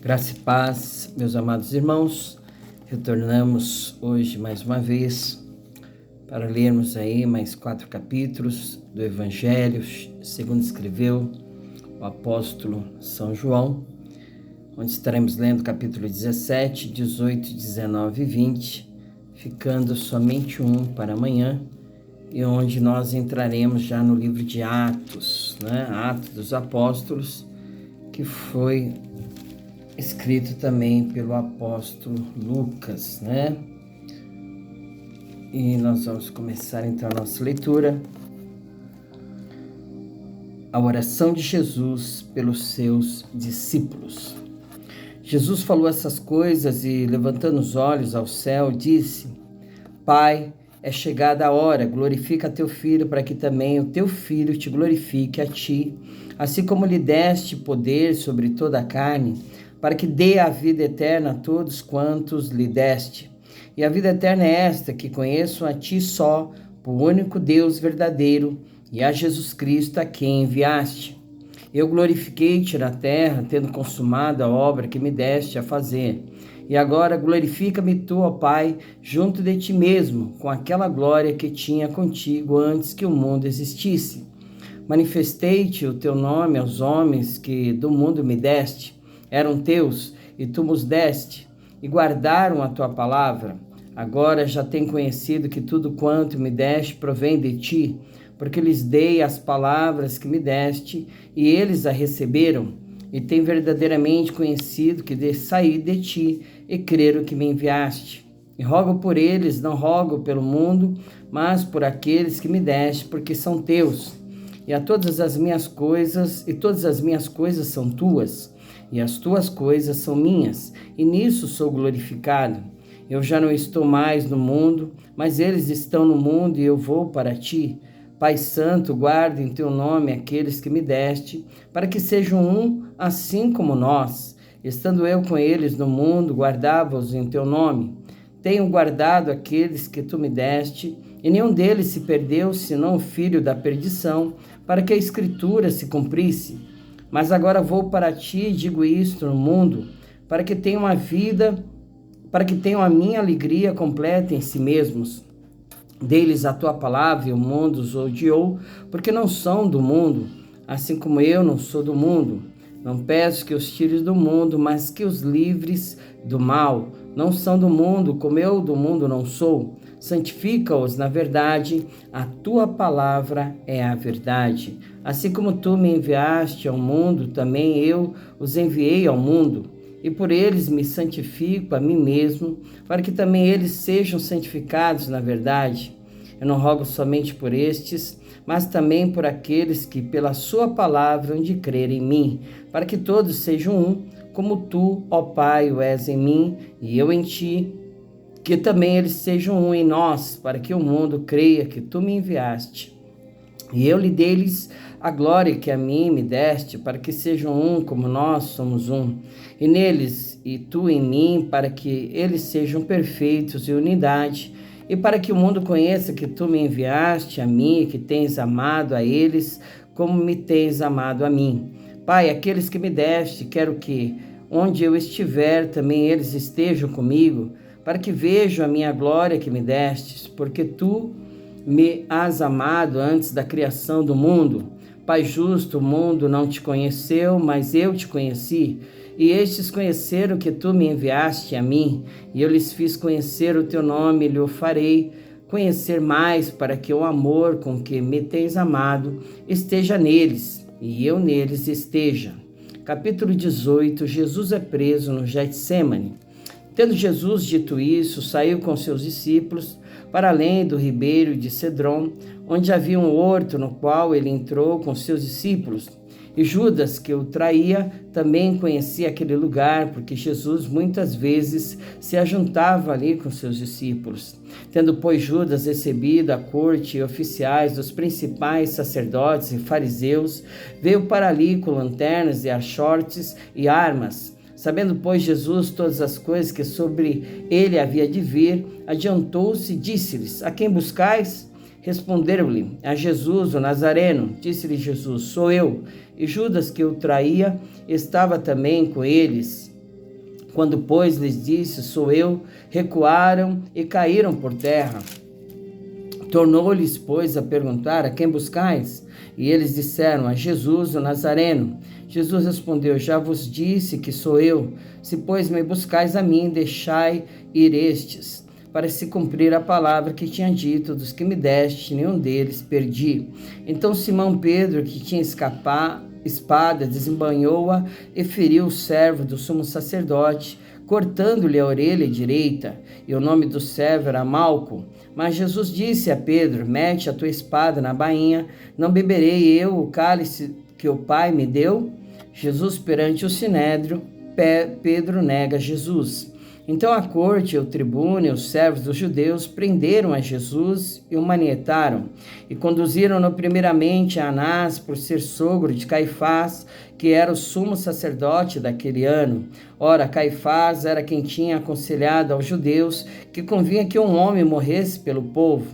Graça e paz, meus amados irmãos, retornamos hoje mais uma vez para lermos aí mais 4 capítulos do Evangelho, segundo escreveu o apóstolo São João, onde estaremos lendo capítulo 17, 18, 19 e 20, ficando somente um para amanhã, e onde nós entraremos já no livro de Atos, Atos dos Apóstolos, que foi escrito também pelo apóstolo Lucas, E nós vamos começar então a nossa leitura. A oração de Jesus pelos seus discípulos. Jesus falou essas coisas e, levantando os olhos ao céu, disse: Pai, é chegada a hora, glorifica teu Filho, para que também o teu Filho te glorifique a ti, assim como lhe deste poder sobre toda a carne, para que dê a vida eterna a todos quantos lhe deste. E a vida eterna é esta, que conheçam a ti só, o único Deus verdadeiro, e a Jesus Cristo a quem enviaste. Eu glorifiquei-te na terra, tendo consumado a obra que me deste a fazer. E agora glorifica-me tu, ó Pai, junto de ti mesmo, com aquela glória que tinha contigo antes que o mundo existisse. Manifestei-te o teu nome aos homens que do mundo me deste. Eram teus, e tu nos deste, e guardaram a tua palavra. Agora já têm conhecido que tudo quanto me deste provém de ti, porque lhes dei as palavras que me deste, e eles a receberam, e têm verdadeiramente conhecido que saí de ti, e creram que me enviaste. E rogo por eles, não rogo pelo mundo, mas por aqueles que me deste, porque são teus. E todas as minhas coisas são tuas, e as tuas coisas são minhas, e nisso sou glorificado. Eu já não estou mais no mundo, mas eles estão no mundo, e eu vou para ti. Pai Santo, guarda em teu nome aqueles que me deste, para que sejam um, assim como nós. Estando eu com eles no mundo, guardava-os em teu nome. Tenho guardado aqueles que tu me deste, e nenhum deles se perdeu, senão o filho da perdição, para que a Escritura se cumprisse. Mas agora vou para ti e digo isto no mundo, para que tenham a minha alegria completa em si mesmos. Dei-lhes a tua palavra e o mundo os odiou, porque não são do mundo, assim como eu não sou do mundo. Não peço que os tires do mundo, mas que os livres do mal. Não são do mundo, como eu do mundo não sou. Santifica-os na verdade, a tua palavra é a verdade. Assim como tu me enviaste ao mundo, também eu os enviei ao mundo. E por eles me santifico a mim mesmo, para que também eles sejam santificados na verdade. Eu não rogo somente por estes, mas também por aqueles que pela sua palavra hão de crer em mim, para que todos sejam um, como tu, ó Pai, o és em mim e eu em ti, que também eles sejam um em nós, para que o mundo creia que tu me enviaste. E eu lhe dei-lhes a glória que a mim me deste, para que sejam um como nós somos um. E neles e tu em mim, para que eles sejam perfeitos em unidade, e para que o mundo conheça que tu me enviaste a mim e que tens amado a eles como me tens amado a mim. Pai, aqueles que me deste, quero que, onde eu estiver, também eles estejam comigo, para que vejam a minha glória que me destes, porque tu me has amado antes da criação do mundo. Pai justo, o mundo não te conheceu, mas eu te conheci, e estes conheceram que tu me enviaste a mim, e eu lhes fiz conhecer o teu nome, e lhe o farei conhecer mais, para que o amor com que me tens amado esteja neles, e eu neles esteja. Capítulo 18. Jesus é preso no Getsêmani. Tendo Jesus dito isso, saiu com seus discípulos para além do ribeiro de Cedron, onde havia um horto no qual ele entrou com seus discípulos. E Judas, que o traía, também conhecia aquele lugar, porque Jesus muitas vezes se ajuntava ali com seus discípulos. Tendo, pois, Judas recebido a corte e oficiais dos principais sacerdotes e fariseus, veio para ali com lanternas e achortes e armas. Sabendo, pois, Jesus todas as coisas que sobre ele havia de vir, adiantou-se e disse-lhes: A quem buscais? Responderam-lhe: A Jesus, o Nazareno. Disse-lhe Jesus: Sou eu. E Judas, que o traía, estava também com eles. Quando, pois, lhes disse, sou eu, recuaram e caíram por terra. Tornou-lhes, pois, a perguntar, a quem buscais? E eles disseram, a Jesus, o Nazareno. Jesus respondeu, já vos disse que sou eu. Se, pois, me buscais a mim, deixai ir estes, para se cumprir a palavra que tinha dito, dos que me deste, nenhum deles perdi. Então Simão Pedro, que tinha espada, desembanhou-a e feriu o servo do sumo sacerdote, cortando-lhe a orelha direita, e o nome do servo era Malco. Mas Jesus disse a Pedro, mete a tua espada na bainha, não beberei eu o cálice que o Pai me deu? Jesus perante o sinédrio, Pedro nega Jesus. Então a corte, o tribuno e os servos dos judeus prenderam a Jesus e o manietaram, e conduziram-no primeiramente a Anás, por ser sogro de Caifás, que era o sumo sacerdote daquele ano. Ora, Caifás era quem tinha aconselhado aos judeus que convinha que um homem morresse pelo povo.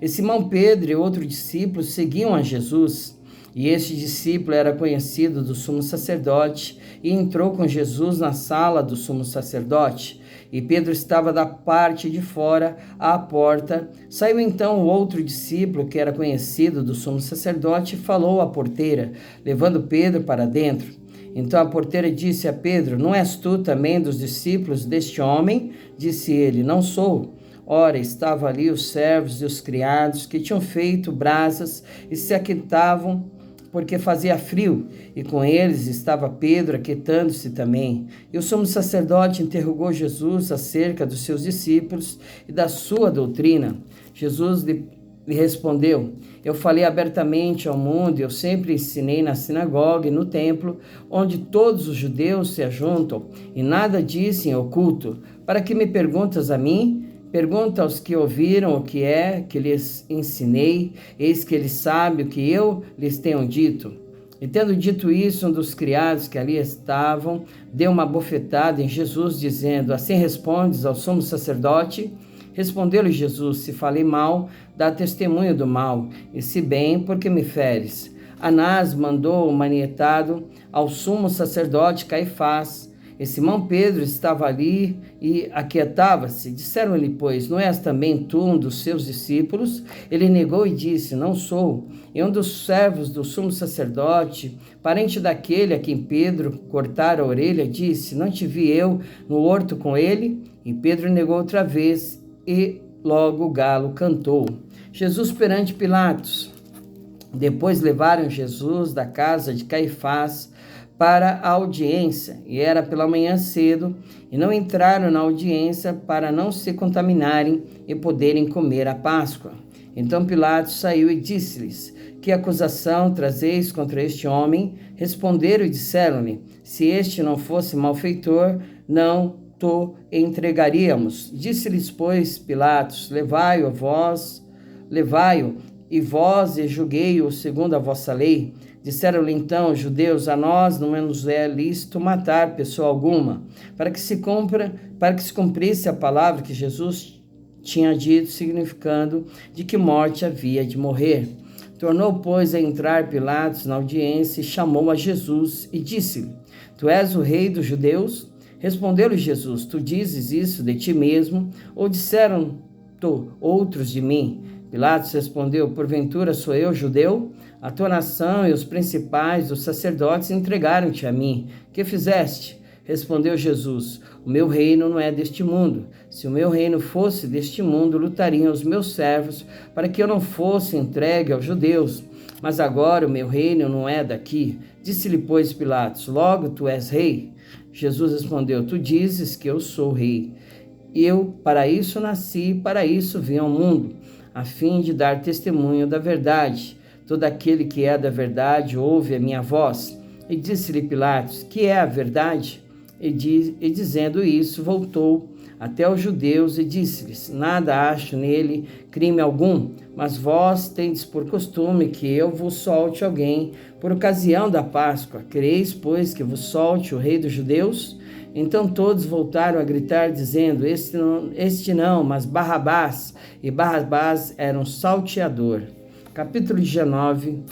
E Simão Pedro e outro discípulo seguiam a Jesus. E este discípulo era conhecido do sumo sacerdote e entrou com Jesus na sala do sumo sacerdote. E Pedro estava da parte de fora, à porta. Saiu então o outro discípulo, que era conhecido do sumo sacerdote, e falou à porteira, levando Pedro para dentro. Então a porteira disse a Pedro, não és tu também dos discípulos deste homem? Disse ele, não sou. Ora, estavam ali os servos e os criados que tinham feito brasas e se aquentavam porque fazia frio, e com eles estava Pedro aquietando-se também. E o sumo sacerdote interrogou Jesus acerca dos seus discípulos e da sua doutrina. Jesus lhe respondeu, eu falei abertamente ao mundo, eu sempre ensinei na sinagoga e no templo, onde todos os judeus se ajuntam, e nada disse em oculto. Para que me perguntas a mim? Pergunta aos que ouviram o que é que lhes ensinei, eis que eles sabem o que eu lhes tenho dito. E tendo dito isso, um dos criados que ali estavam deu uma bofetada em Jesus, dizendo, assim respondes ao sumo sacerdote? Respondeu-lhe Jesus, se falei mal, dá testemunho do mal, e se bem, porque me feres? Anás mandou o manietado ao sumo sacerdote Caifás, e Simão Pedro estava ali e aquietava-se. Disseram-lhe, pois, não és também tu um dos seus discípulos? Ele negou e disse, não sou. E um dos servos do sumo sacerdote, parente daquele a quem Pedro cortara a orelha, disse, não te vi eu no horto com ele? E Pedro negou outra vez, e logo o galo cantou. Jesus perante Pilatos. Depois levaram Jesus da casa de Caifás para a audiência, e era pela manhã cedo, e não entraram na audiência para não se contaminarem e poderem comer a Páscoa. Então Pilatos saiu e disse-lhes, que acusação trazeis contra este homem? Responderam e disseram-lhe, se este não fosse malfeitor, não to entregaríamos. Disse-lhes, pois, Pilatos, levai-o e vós e julguei-o segundo a vossa lei. Disseram-lhe então os judeus, a nós não nos é lícito matar pessoa alguma, para que se cumprisse a palavra que Jesus tinha dito, significando de que morte havia de morrer. Tornou, pois, a entrar Pilatos na audiência e chamou a Jesus e disse-lhe, tu és o rei dos judeus? Respondeu-lhe Jesus, tu dizes isso de ti mesmo, ou disseram-to outros de mim? Pilatos respondeu, porventura sou eu judeu? A tua nação e os principais dos sacerdotes entregaram-te a mim. Que fizeste? Respondeu Jesus, o meu reino não é deste mundo. Se o meu reino fosse deste mundo, lutariam os meus servos para que eu não fosse entregue aos judeus. Mas agora o meu reino não é daqui. Disse-lhe, pois, Pilatos, logo tu és rei? Jesus respondeu, tu dizes que eu sou rei. Eu para isso nasci e para isso vim ao mundo, a fim de dar testemunho da verdade. Todo aquele que é da verdade ouve a minha voz. E disse-lhe Pilatos, que é a verdade? E dizendo isso, voltou até os judeus e disse-lhes, nada acho nele crime algum, mas vós tendes por costume que eu vos solte alguém por ocasião da Páscoa. Quereis, pois, que vos solte o rei dos judeus? Então todos voltaram a gritar, dizendo, este não, mas Barrabás. E Barrabás era um salteador. Capítulo 19.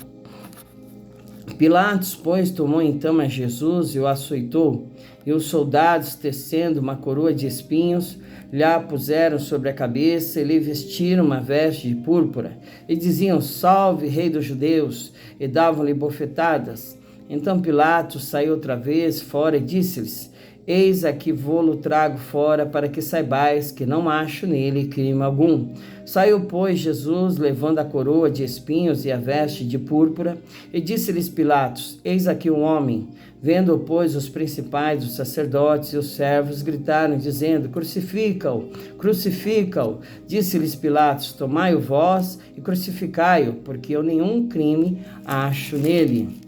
Pilatos, pois, tomou então a Jesus e o açoitou, e os soldados, tecendo uma coroa de espinhos, lhe a puseram sobre a cabeça e lhe vestiram uma veste de púrpura, e diziam: Salve, Rei dos Judeus, e davam-lhe bofetadas. Então Pilatos saiu outra vez fora e disse-lhes: Eis aqui vô-lo trago fora, para que saibais que não acho nele crime algum. Saiu, pois, Jesus, levando a coroa de espinhos e a veste de púrpura, e disse-lhes Pilatos: Eis aqui um homem. Vendo-o, pois, os principais, os sacerdotes e os servos gritaram, dizendo: Crucifica-o, crucifica-o. Disse-lhes Pilatos: Tomai-o vós e crucificai-o, porque eu nenhum crime acho nele.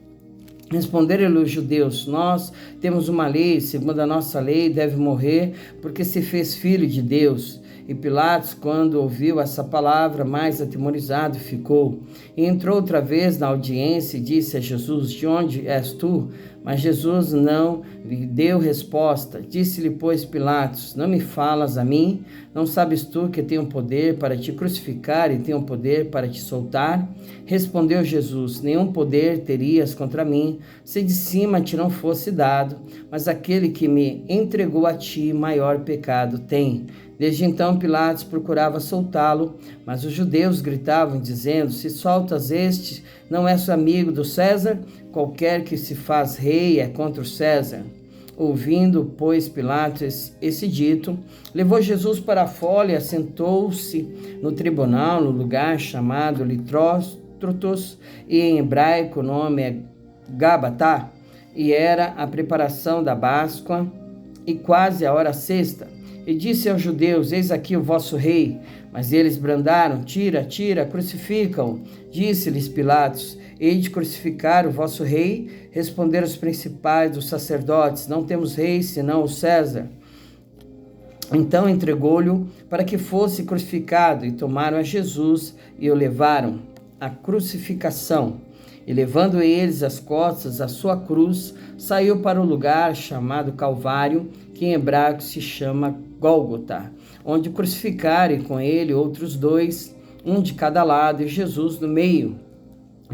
Responderam-lhe os judeus: Nós temos uma lei, segundo a nossa lei deve morrer, porque se fez filho de Deus. E Pilatos, quando ouviu essa palavra, mais atemorizado ficou. E entrou outra vez na audiência e disse a Jesus: De onde és tu? Mas Jesus não lhe deu resposta. Disse-lhe, pois, Pilatos: Não me falas a mim? Não sabes tu que tenho poder para te crucificar e tenho poder para te soltar? Respondeu Jesus: Nenhum poder terias contra mim, se de cima te não fosse dado, mas aquele que me entregou a ti maior pecado tem. Desde então Pilatos procurava soltá-lo, mas os judeus gritavam, dizendo: Se soltas este, não és amigo do César? Qualquer que se faz rei é contra o César. Ouvindo, pois, Pilatos esse dito, levou Jesus para fora e assentou-se no tribunal, no lugar chamado Litrótrotos, e em hebraico o nome é Gabatá, e era a preparação da Páscoa e quase a hora sexta. E disse aos judeus: Eis aqui o vosso rei. Mas eles brandaram: Tira, tira, crucifica-o. Disse-lhes Pilatos: Hei de crucificar o vosso rei? Responderam os principais dos sacerdotes: Não temos rei, senão o César. Então entregou-lhe para que fosse crucificado, e tomaram a Jesus e o levaram à crucificação. E levando eles as costas a sua cruz, saiu para o lugar chamado Calvário, que em hebraico se chama Gólgota, onde crucificaram com ele outros dois, um de cada lado, e Jesus no meio.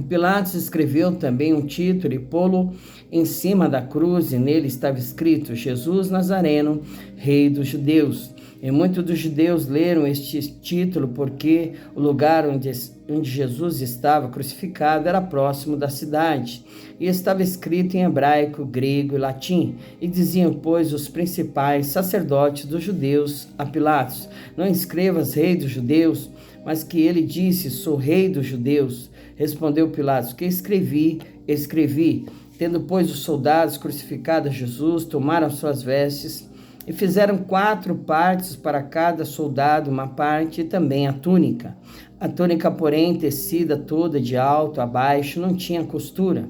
Pilatos escreveu também um título e pô-lo em cima da cruz, e nele estava escrito: Jesus Nazareno, Rei dos Judeus. E muitos dos judeus leram este título porque o lugar onde Jesus estava crucificado era próximo da cidade, e estava escrito em hebraico, grego e latim. E diziam, pois, os principais sacerdotes dos judeus a Pilatos: Não escrevas Rei dos Judeus, mas que ele disse: Sou Rei dos Judeus. Respondeu Pilatos: Que escrevi, escrevi. Tendo, pois, os soldados crucificado a Jesus, tomaram suas vestes e fizeram 4 partes para cada soldado, uma parte, e também a túnica. A túnica, porém, tecida toda de alto a baixo, não tinha costura.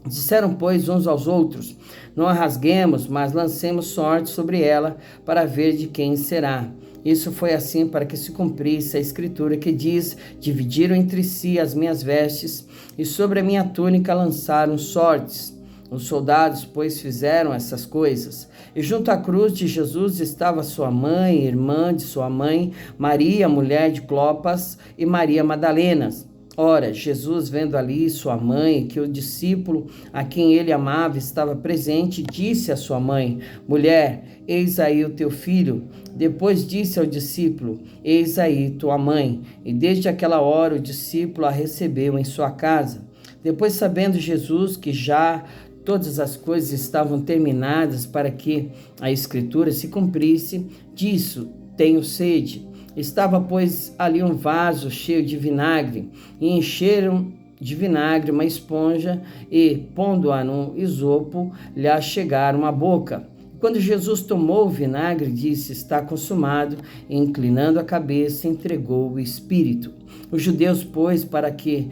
Disseram, pois, uns aos outros: Não a rasguemos, mas lancemos sorte sobre ela, para ver de quem será. Isso foi assim para que se cumprisse a escritura que diz: Dividiram entre si as minhas vestes, e sobre a minha túnica lançaram sortes. Os soldados, pois, fizeram essas coisas. E junto à cruz de Jesus estava sua mãe, irmã de sua mãe, Maria, mulher de Clopas, e Maria Madalena. Ora, Jesus, vendo ali sua mãe, que o discípulo a quem ele amava estava presente, disse à sua mãe: Mulher, eis aí o teu filho. Depois disse ao discípulo: Eis aí tua mãe. E desde aquela hora o discípulo a recebeu em sua casa. Depois, sabendo Jesus que já todas as coisas estavam terminadas para que a Escritura se cumprisse, disse: Tenho sede. Estava, pois, ali um vaso cheio de vinagre, e encheram de vinagre uma esponja, e, pondo-a num isopo, lhe achegaram a boca. Quando Jesus tomou o vinagre, disse: Está consumado, e, inclinando a cabeça, entregou o Espírito. Os judeus, pois, para que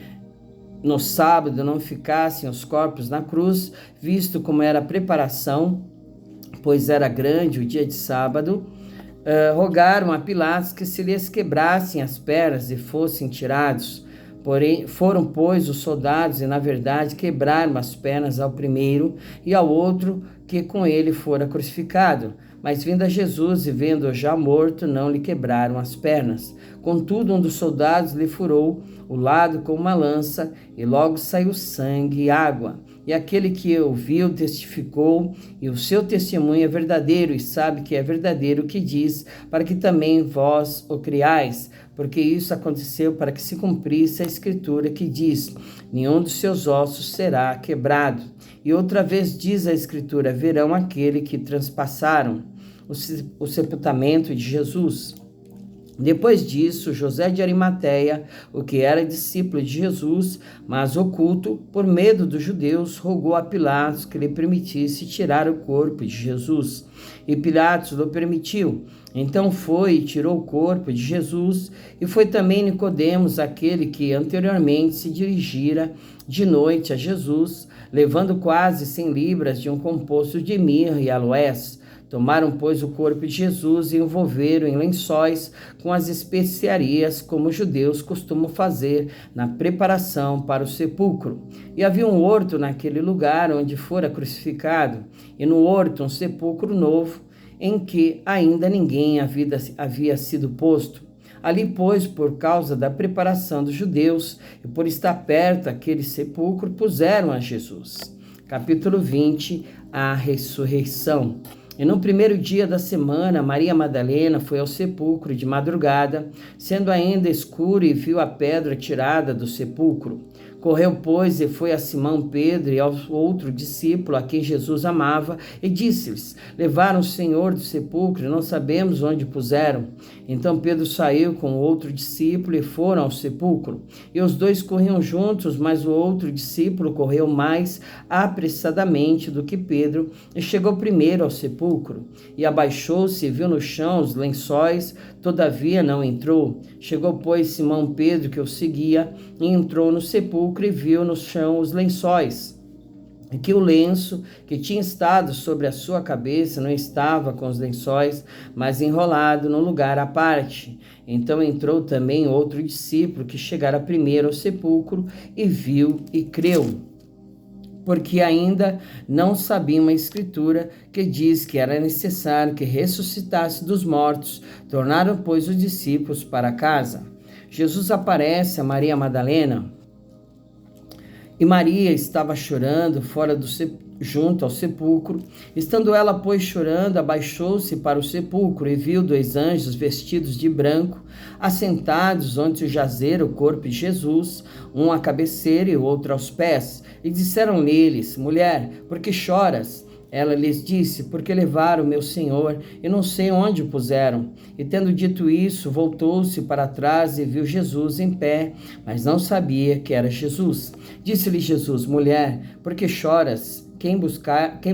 no sábado não ficassem os corpos na cruz, visto como era a preparação, pois era grande o dia de sábado, rogaram a Pilatos que se lhes quebrassem as pernas e fossem tirados. Foram, pois, os soldados e, na verdade, quebraram as pernas ao primeiro e ao outro que com ele fora crucificado. Mas vindo a Jesus e vendo-o já morto, não lhe quebraram as pernas. Contudo, um dos soldados lhe furou o lado com uma lança, e logo saiu sangue e água. E aquele que o viu testificou, e o seu testemunho é verdadeiro, e sabe que é verdadeiro o que diz, para que também vós o criais. Porque isso aconteceu para que se cumprisse a escritura que diz: nenhum dos seus ossos será quebrado. E outra vez diz a escritura: verão aquele que transpassaram o sepultamento de Jesus. Depois disso, José de Arimateia, o que era discípulo de Jesus, mas oculto, por medo dos judeus, rogou a Pilatos que lhe permitisse tirar o corpo de Jesus. E Pilatos lhe permitiu. Então foi e tirou o corpo de Jesus, e foi também Nicodemos, aquele que anteriormente se dirigira de noite a Jesus, levando quase 100 libras de um composto de mirra e aloés. Tomaram, pois, o corpo de Jesus e envolveram em lençóis com as especiarias, como os judeus costumam fazer na preparação para o sepulcro. E havia um horto naquele lugar onde fora crucificado, e no horto um sepulcro novo, em que ainda ninguém havia sido posto. Ali, pois, por causa da preparação dos judeus e por estar perto daquele sepulcro, puseram a Jesus. Capítulo 20, a ressurreição. E no primeiro dia da semana, Maria Madalena foi ao sepulcro de madrugada, sendo ainda escuro, e viu a pedra tirada do sepulcro. Correu, pois, e foi a Simão Pedro e ao outro discípulo a quem Jesus amava, e disse-lhes: levaram o Senhor do sepulcro e não sabemos onde o puseram. Então Pedro saiu com o outro discípulo e foram ao sepulcro. E os dois corriam juntos, mas o outro discípulo correu mais apressadamente do que Pedro e chegou primeiro ao sepulcro. E abaixou-se e viu no chão os lençóis, todavia não entrou. Chegou, pois, Simão Pedro, que o seguia, e entrou no sepulcro e viu no chão os lençóis, e que o lenço que tinha estado sobre a sua cabeça não estava com os lençóis, mas enrolado num lugar à parte. Então entrou também outro discípulo que chegara primeiro ao sepulcro e viu e creu, porque ainda não sabiam a escritura que diz que era necessário que ressuscitasse dos mortos. Tornaram, pois, os discípulos para casa. Jesus aparece a Maria Madalena, e Maria estava chorando fora junto ao sepulcro. Estando ela, pois, chorando, abaixou-se para o sepulcro e viu 2 anjos vestidos de branco, assentados onde jazera o corpo de Jesus, um à cabeceira e o outro aos pés. E disseram eles: mulher, por que choras? Ela lhes disse: porque levaram meu Senhor e não sei onde o puseram. E tendo dito isso, voltou-se para trás e viu Jesus em pé, mas não sabia que era Jesus. Disse-lhe Jesus: mulher, por que choras? Quem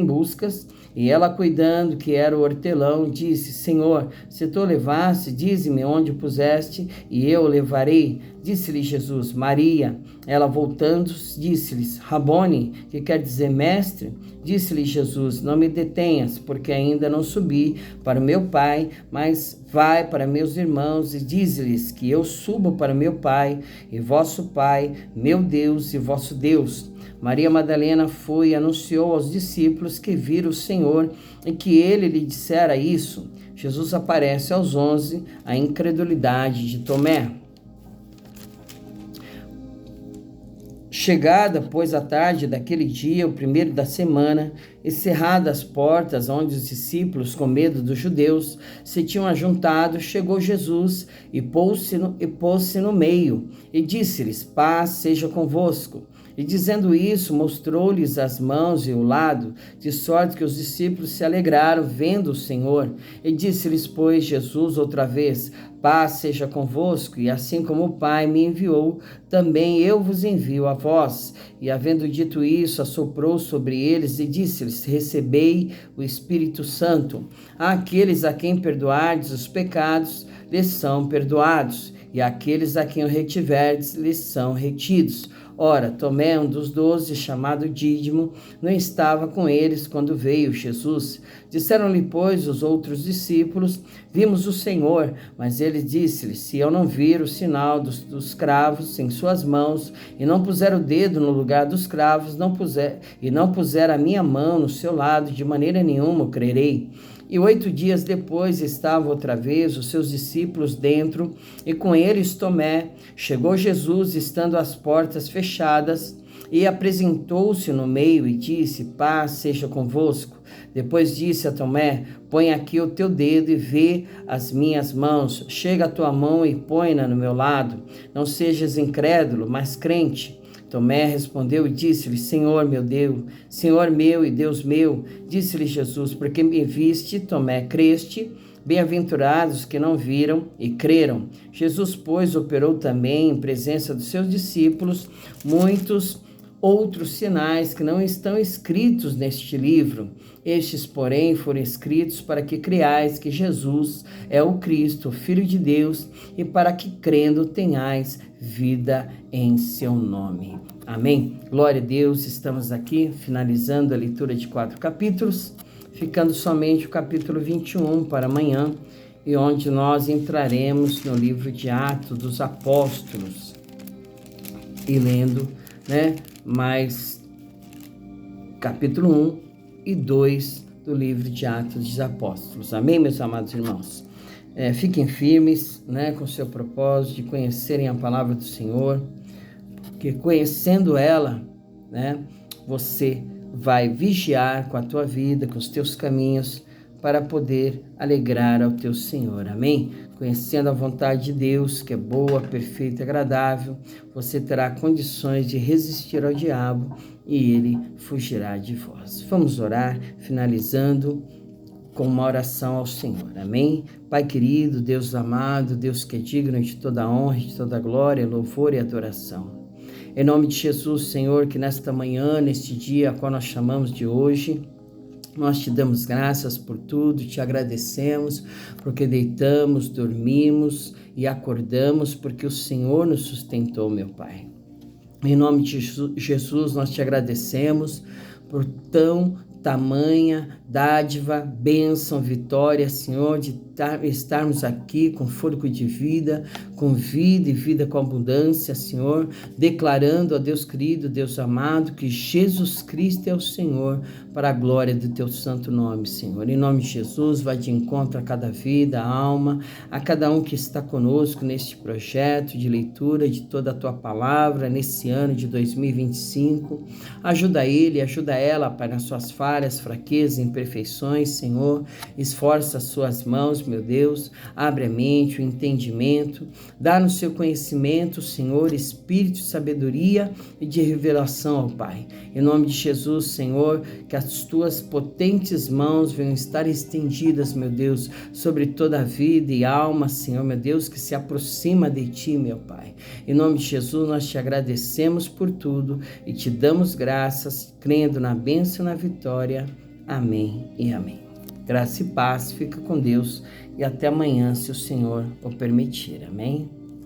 buscas? E ela, cuidando que era o hortelão, disse: Senhor, se tu o levaste, dize-me onde o puseste, e eu o levarei. Disse-lhe Jesus: Maria. Ela, voltando, disse-lhes: Rabone, que quer dizer mestre. Disse-lhe Jesus: não me detenhas, porque ainda não subi para o meu Pai, mas vai para meus irmãos e dize-lhes que eu subo para meu Pai e vosso Pai, meu Deus e vosso Deus. Maria Madalena foi e anunciou aos discípulos que viram o Senhor e que ele lhe dissera isso. Jesus aparece aos 11, a incredulidade de Tomé. Chegada, pois, a tarde daquele dia, o primeiro da semana, e cerradas as portas onde os discípulos, com medo dos judeus, se tinham ajuntado, chegou Jesus e pôs-se no meio, e disse-lhes: paz seja convosco. E dizendo isso, mostrou-lhes as mãos e o lado, de sorte que os discípulos se alegraram vendo o Senhor. E disse-lhes, pois, Jesus outra vez: paz seja convosco, e assim como o Pai me enviou, também eu vos envio a vós. E havendo dito isso, assoprou sobre eles e disse-lhes: recebei o Espírito Santo. Àqueles a quem perdoardes os pecados, lhes são perdoados, e àqueles a quem o retiverdes, lhes são retidos. Ora, Tomé, um dos 12, chamado Dídimo, não estava com eles quando veio Jesus. Disseram-lhe, pois, os outros discípulos: vimos o Senhor. Mas ele disse-lhe: se eu não vir o sinal dos cravos em suas mãos, e não puser o dedo no lugar dos cravos, não puser a minha mão no seu lado, de maneira nenhuma crerei. E 8 dias depois estavam outra vez os seus discípulos dentro, e com eles Tomé. Chegou Jesus, estando as portas fechadas, e apresentou-se no meio e disse: paz seja convosco. Depois disse a Tomé: põe aqui o teu dedo e vê as minhas mãos. Chega a tua mão e põe-na no meu lado. Não sejas incrédulo, mas crente. Tomé respondeu e disse-lhe: Senhor meu Deus, Senhor meu e Deus meu. Disse-lhe Jesus: porque me viste, Tomé, creste? Bem-aventurados que não viram e creram. Jesus, pois, operou também, em presença dos seus discípulos, muitos outros sinais que não estão escritos neste livro. Estes, porém, foram escritos para que creiais que Jesus é o Cristo, o Filho de Deus, e para que, crendo, tenhais vida em seu nome. Amém? Glória a Deus, estamos aqui finalizando a leitura de 4 capítulos, ficando somente o capítulo 21 para amanhã, e onde nós entraremos no livro de Atos dos Apóstolos, e lendo, mais capítulo 1 e 2 do livro de Atos dos Apóstolos. Amém, meus amados irmãos? Fiquem firmes, com o seu propósito de conhecerem a palavra do Senhor, porque conhecendo ela, você vai vigiar com a tua vida, com os teus caminhos, para poder alegrar ao teu Senhor. Amém? Conhecendo a vontade de Deus, que é boa, perfeita e agradável, você terá condições de resistir ao diabo e ele fugirá de vós. Vamos orar, finalizando com uma oração ao Senhor. Amém? Pai querido, Deus amado, Deus que é digno de toda honra, de toda glória, louvor e adoração. Em nome de Jesus, Senhor, que nesta manhã, neste dia a qual nós chamamos de hoje, nós te damos graças por tudo, te agradecemos porque deitamos, dormimos e acordamos porque o Senhor nos sustentou, meu Pai. Em nome de Jesus, nós te agradecemos por tamanha dádiva, bênção, vitória, Senhor, de estarmos aqui com fôlego de vida, com vida e vida com abundância, Senhor, declarando a Deus querido, Deus amado, que Jesus Cristo é o Senhor, para a glória do teu santo nome, Senhor. Em nome de Jesus, vai de encontro a cada vida, a alma, a cada um que está conosco neste projeto de leitura de toda a tua palavra, nesse ano de 2025. Ajuda ele, ajuda ela, Pai, nas suas falhas, fraquezas, imperfeições, Senhor. Esforça as suas mãos, meu Deus, abre a mente, o entendimento, dá no seu conhecimento, Senhor, espírito de sabedoria e de revelação ao Pai. Em nome de Jesus, Senhor, que as tuas potentes mãos venham estar estendidas, meu Deus, sobre toda a vida e alma, Senhor, meu Deus, que se aproxima de ti, meu Pai. Em nome de Jesus, nós te agradecemos por tudo e te damos graças, crendo na bênção e na vitória. Amém e amém. Graça e paz, fica com Deus e até amanhã, se o Senhor o permitir. Amém?